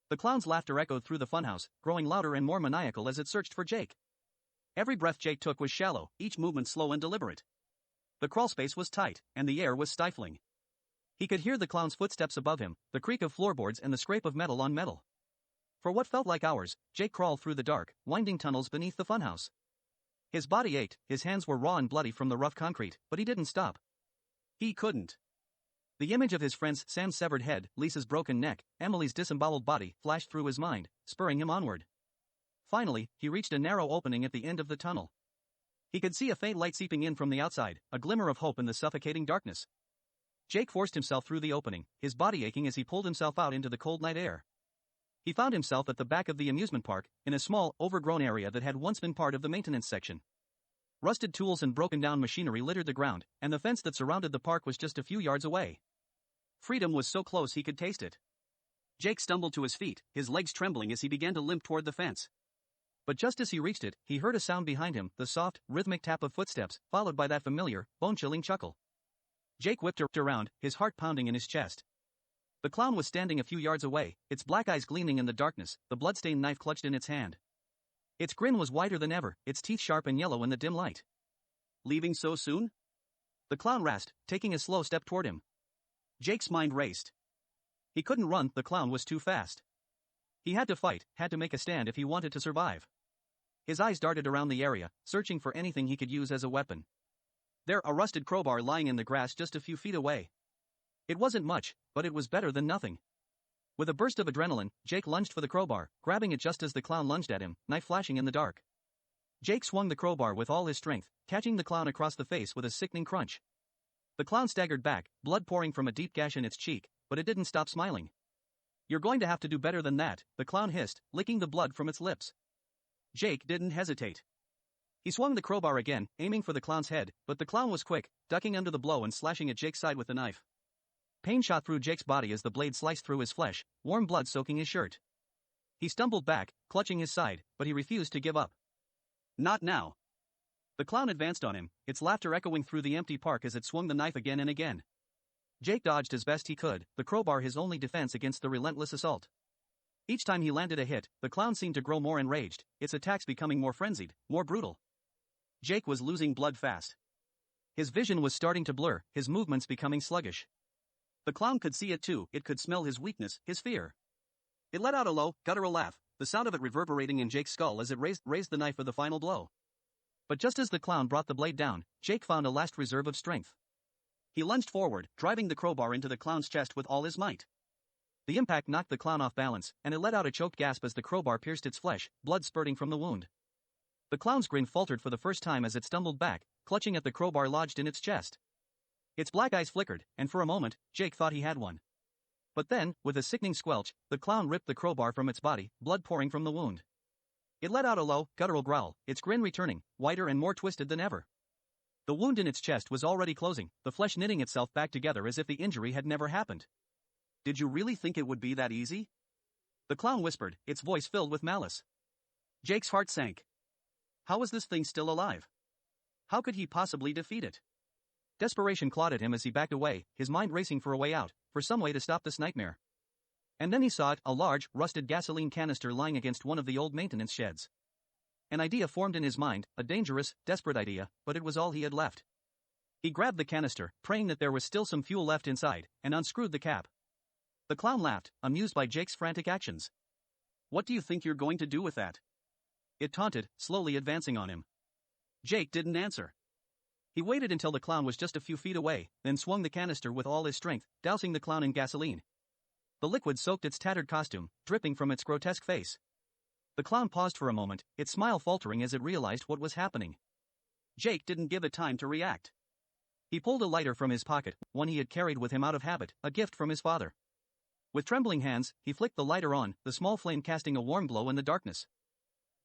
The clown's laughter echoed through the funhouse, growing louder and more maniacal as it searched for Jake. Every breath Jake took was shallow, each movement slow and deliberate. The crawlspace was tight, and the air was stifling. He could hear the clown's footsteps above him, the creak of floorboards and the scrape of metal on metal. For what felt like hours, Jake crawled through the dark, winding tunnels beneath the funhouse. His body ached, his hands were raw and bloody from the rough concrete, but he didn't stop. He couldn't. The image of his friends Sam's severed head, Lisa's broken neck, Emily's disemboweled body flashed through his mind, spurring him onward. Finally, he reached a narrow opening at the end of the tunnel. He could see a faint light seeping in from the outside, a glimmer of hope in the suffocating darkness. Jake forced himself through the opening, his body aching as he pulled himself out into the cold night air. He found himself at the back of the amusement park, in a small, overgrown area that had once been part of the maintenance section. Rusted tools and broken-down machinery littered the ground, and the fence that surrounded the park was just a few yards away. Freedom was so close he could taste it. Jake stumbled to his feet, his legs trembling as he began to limp toward the fence. But just as he reached it, he heard a sound behind him, the soft, rhythmic tap of footsteps, followed by that familiar, bone-chilling chuckle. Jake whipped around, his heart pounding in his chest. The clown was standing a few yards away, its black eyes gleaming in the darkness, the blood-stained knife clutched in its hand. Its grin was wider than ever, its teeth sharp and yellow in the dim light. Leaving so soon? The clown rasped, taking a slow step toward him. Jake's mind raced. He couldn't run, the clown was too fast. He had to fight, had to make a stand if he wanted to survive. His eyes darted around the area, searching for anything he could use as a weapon. There, a rusted crowbar lying in the grass just a few feet away. It wasn't much, but it was better than nothing. With a burst of adrenaline, Jake lunged for the crowbar, grabbing it just as the clown lunged at him, knife flashing in the dark. Jake swung the crowbar with all his strength, catching the clown across the face with a sickening crunch. The clown staggered back, blood pouring from a deep gash in its cheek, but it didn't stop smiling. "You're going to have to do better than that," the clown hissed, licking the blood from its lips. Jake didn't hesitate. He swung the crowbar again, aiming for the clown's head, but the clown was quick, ducking under the blow and slashing at Jake's side with the knife. Pain shot through Jake's body as the blade sliced through his flesh, warm blood soaking his shirt. He stumbled back, clutching his side, but he refused to give up. "Not now." The clown advanced on him, its laughter echoing through the empty park as it swung the knife again and again. Jake dodged as best he could, the crowbar his only defense against the relentless assault. Each time he landed a hit, the clown seemed to grow more enraged, its attacks becoming more frenzied, more brutal. Jake was losing blood fast. His vision was starting to blur, his movements becoming sluggish. The clown could see it too, it could smell his weakness, his fear. It let out a low, guttural laugh, the sound of it reverberating in Jake's skull as it raised the knife for the final blow. But just as the clown brought the blade down, Jake found a last reserve of strength. He lunged forward, driving the crowbar into the clown's chest with all his might. The impact knocked the clown off balance, and it let out a choked gasp as the crowbar pierced its flesh, blood spurting from the wound. The clown's grin faltered for the first time as it stumbled back, clutching at the crowbar lodged in its chest. Its black eyes flickered, and for a moment, Jake thought he had one. But then, with a sickening squelch, the clown ripped the crowbar from its body, blood pouring from the wound. It let out a low, guttural growl, its grin returning, wider and more twisted than ever. The wound in its chest was already closing, the flesh knitting itself back together as if the injury had never happened. "Did you really think it would be that easy?" The clown whispered, its voice filled with malice. Jake's heart sank. How was this thing still alive? How could he possibly defeat it? Desperation clawed at him as he backed away, his mind racing for a way out, for some way to stop this nightmare. And then he saw it, a large, rusted gasoline canister lying against one of the old maintenance sheds. An idea formed in his mind, a dangerous, desperate idea, but it was all he had left. He grabbed the canister, praying that there was still some fuel left inside, and unscrewed the cap. The clown laughed, amused by Jake's frantic actions. "What do you think you're going to do with that?" it taunted, slowly advancing on him. Jake didn't answer. He waited until the clown was just a few feet away, then swung the canister with all his strength, dousing the clown in gasoline. The liquid soaked its tattered costume, dripping from its grotesque face. The clown paused for a moment, its smile faltering as it realized what was happening. Jake didn't give it time to react. He pulled a lighter from his pocket, one he had carried with him out of habit, a gift from his father. With trembling hands, he flicked the lighter on, the small flame casting a warm glow in the darkness.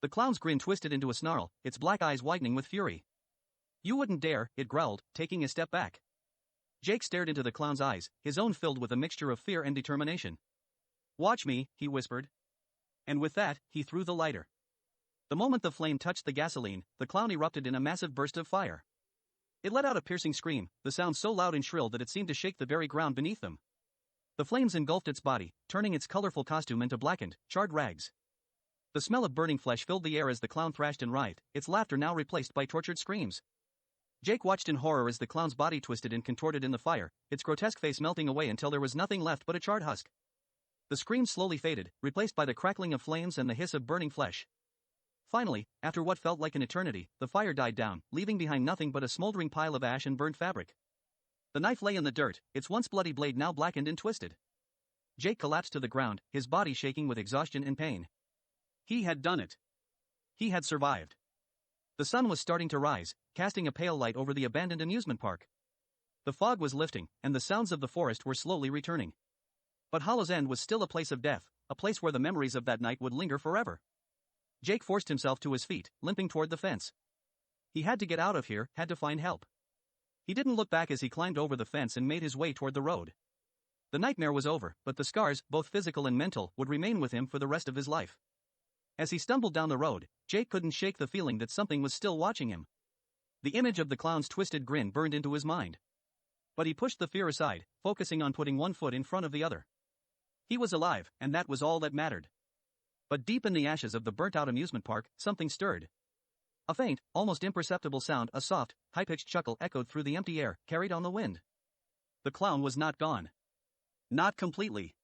The clown's grin twisted into a snarl, its black eyes widening with fury. "You wouldn't dare," it growled, taking a step back. Jake stared into the clown's eyes, his own filled with a mixture of fear and determination. "Watch me," he whispered. And with that, he threw the lighter. The moment the flame touched the gasoline, the clown erupted in a massive burst of fire. It let out a piercing scream, the sound so loud and shrill that it seemed to shake the very ground beneath them. The flames engulfed its body, turning its colorful costume into blackened, charred rags. The smell of burning flesh filled the air as the clown thrashed and writhed, its laughter now replaced by tortured screams. Jake watched in horror as the clown's body twisted and contorted in the fire, its grotesque face melting away until there was nothing left but a charred husk. The screams slowly faded, replaced by the crackling of flames and the hiss of burning flesh. Finally, after what felt like an eternity, the fire died down, leaving behind nothing but a smoldering pile of ash and burnt fabric. The knife lay in the dirt, its once bloody blade now blackened and twisted. Jake collapsed to the ground, his body shaking with exhaustion and pain. He had done it. He had survived. The sun was starting to rise, casting a pale light over the abandoned amusement park. The fog was lifting, and the sounds of the forest were slowly returning. But Hollow's End was still a place of death, a place where the memories of that night would linger forever. Jake forced himself to his feet, limping toward the fence. He had to get out of here, had to find help. He didn't look back as he climbed over the fence and made his way toward the road. The nightmare was over, but the scars, both physical and mental, would remain with him for the rest of his life. As he stumbled down the road, Jake couldn't shake the feeling that something was still watching him. The image of the clown's twisted grin burned into his mind. But he pushed the fear aside, focusing on putting one foot in front of the other. He was alive, and that was all that mattered. But deep in the ashes of the burnt-out amusement park, something stirred. A faint, almost imperceptible sound, a soft, high-pitched chuckle echoed through the empty air, carried on the wind. The clown was not gone. Not completely.